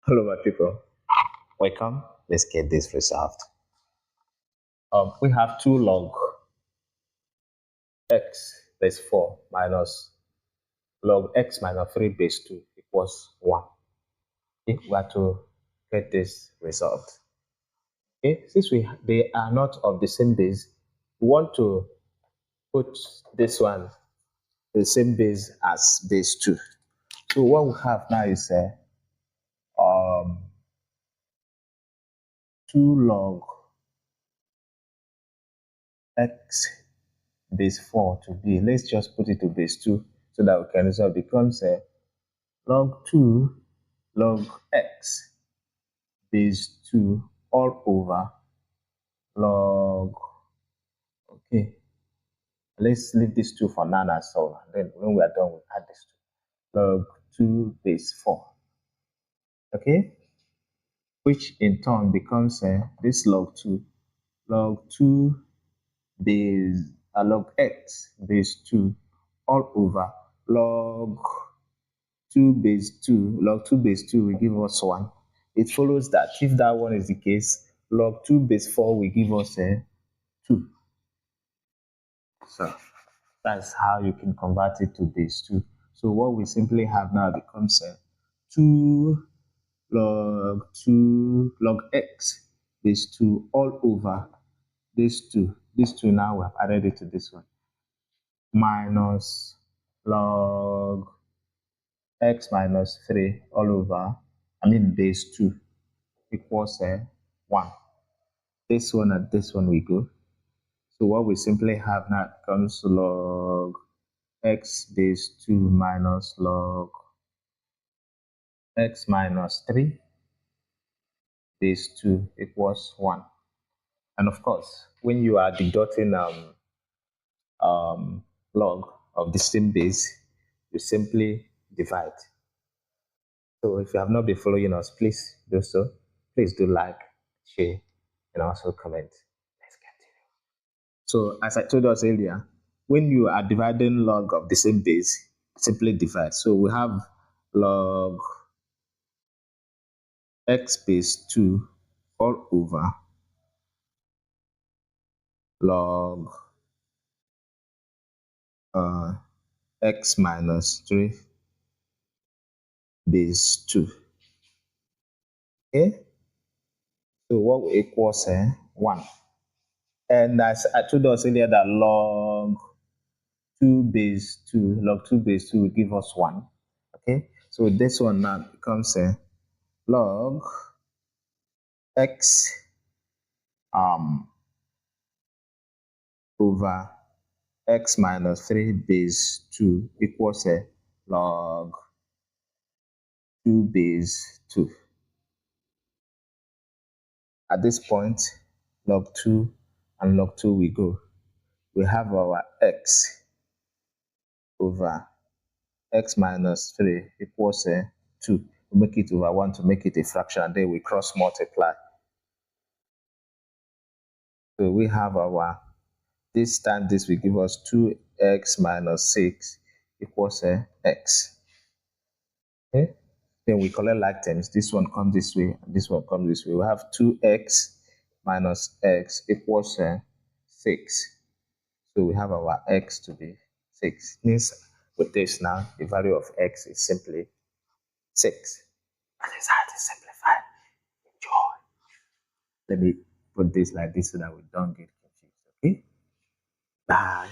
Hello, my people. Welcome. Let's get this resolved. We have 2 log x base 4 minus log x minus 3 base 2 equals 1. Okay, we have to get this resolved. Okay, since they are not of the same base, we want to put this one the same base as base 2. So what we have now is um, 2 log x base 4 to b. Let's just put it to base 2 so that we can resolve. It becomes log 2 log x base 2 all over log. Okay, let's leave this 2 for now and so then when we are done we'll add this 2 log 2 base 4. Okay, which in turn becomes this log 2 base log x base 2 all over log 2 base 2. Log 2 base 2 will give us 1. It follows that if that one is the case, log 2 base 4 will give us 2. So that's how you can convert it to base 2. So what we simply have now becomes 2 log x base 2 all over this 2. This 2 now we have added it to this one minus log x minus 3 all over, base 2 equals 1. This one and this one we go. So what we simply have now becomes log x base 2 minus log x minus 3 base 2 equals 1. And of course, when you are deducting log of the same base, you simply divide. So if you have not been following us, please do so. Please do like, share, and also comment. Let's continue. So as I told us earlier, when you are dividing log of the same base, simply divide. So we have log x base 2 all over log x minus 3 base 2. Okay, so what equals 1. And as I told us earlier that log 2 base 2 will give us 1. Okay, so this one now becomes log x over x minus 3 base 2 equals log 2 base 2. At this point, log 2 and log 2 we go. We have our x over x minus 3 equals 2. We make it over 1 to make it a fraction, and then we cross multiply. So we have our, this time this will give us 2x minus 6 equals x. Okay, then we collect like terms. This one comes this way, and this one comes this way. We have 2x minus x equals 6. So we have our x to be 6. Means with this now, the value of x is simply 6. That is how it is simplified. Enjoy. Let me put this like this so that we don't get confused. Okay? Bye.